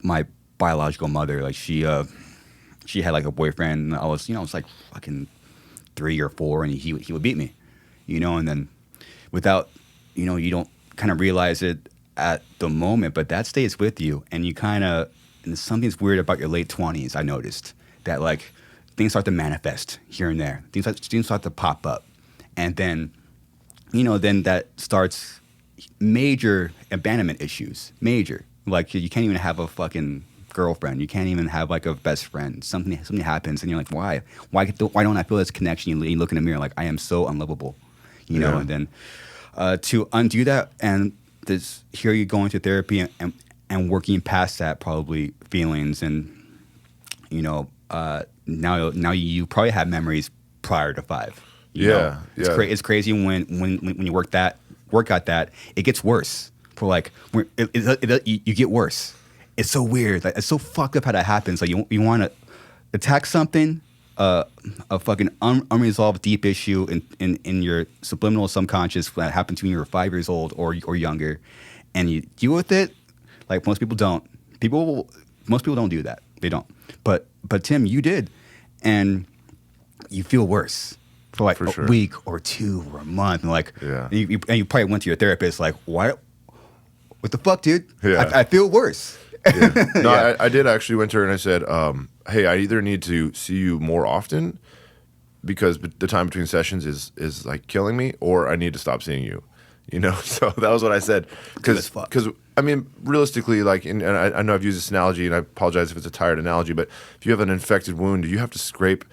my biological mother, like she had like a boyfriend. And I was, I was like fucking 3 or 4, and he would beat me, and then without, you don't kind of realize it at the moment, but that stays with you, and you kind of, and something's weird about your late 20s. I noticed that like things start to manifest here and there. Things start to pop up, and then, then that starts major abandonment issues. Major, like you can't even have a fucking girlfriend. You can't even have like a best friend. Something happens, and you're like, why don't I feel this connection? You look in the mirror like I am so unlovable, and then to undo that, and this here you're going to therapy and working past that probably feelings, and now you probably have memories prior to 5. It's crazy when you work out that it gets worse. For like you get worse. It's so weird. Like, it's so fucked up how that happens. Like you want to attack something, a fucking unresolved deep issue in your subliminal subconscious that happened to you when you were 5 years old or younger, and you deal with it. Like most people don't. Most people don't do that. They don't. But Tim, you did, and you feel worse for like a week or 2 or a month, and like and you probably went to your therapist like, what the fuck, dude? Yeah. I feel worse. Yeah. No, I did actually went to her and I said, hey, I either need to see you more often because the time between sessions is like killing me, or I need to stop seeing you. So that was what I said. Because I mean, realistically, like, and I know I've used this analogy, and I apologize if it's a tired analogy, but if you have an infected wound, you have to scrape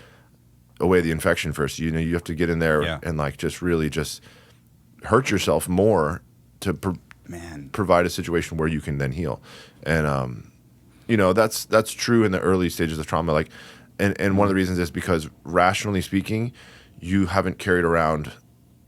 away the infection first. You have to get in there and like just really just hurt yourself more to provide a situation where you can then heal. And that's true in the early stages of trauma. Like, and one of the reasons is because rationally speaking, you haven't carried around,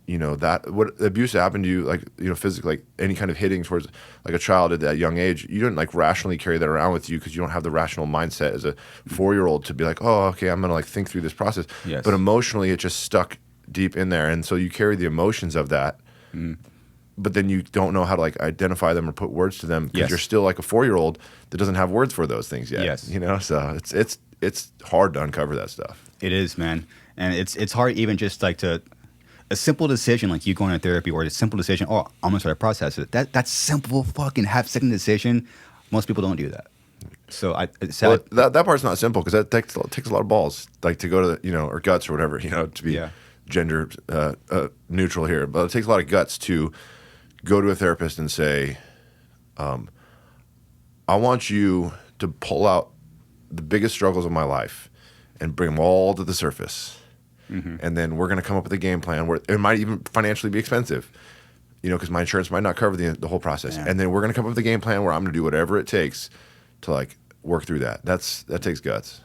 that what abuse that happened to you, like, physically, like any kind of hitting towards like a child at that young age, you didn't like rationally carry that around with you because you don't have the rational mindset as a 4-year-old to be like, oh, okay, I'm gonna like think through this process. Yes. But emotionally, it just stuck deep in there, and so you carry the emotions of that. But then you don't know how to like identify them or put words to them because you're still like a 4-year-old that doesn't have words for those things yet. Yes. So it's hard to uncover that stuff. It is, man, and it's hard even just like to a simple decision like you going to therapy, or a simple decision. Oh, I'm gonna start to process it. That simple fucking half-second decision. Most people don't do that. So that part's not simple because that takes a lot of balls, like to go to or guts or whatever, to be gender neutral here. But it takes a lot of guts to go to a therapist and say, I want you to pull out the biggest struggles of my life and bring them all to the surface. And then we're going to come up with a game plan where it might even financially be expensive, because my insurance might not cover the whole process. Yeah. And then we're going to come up with a game plan where I'm going to do whatever it takes to like work through that. That takes guts.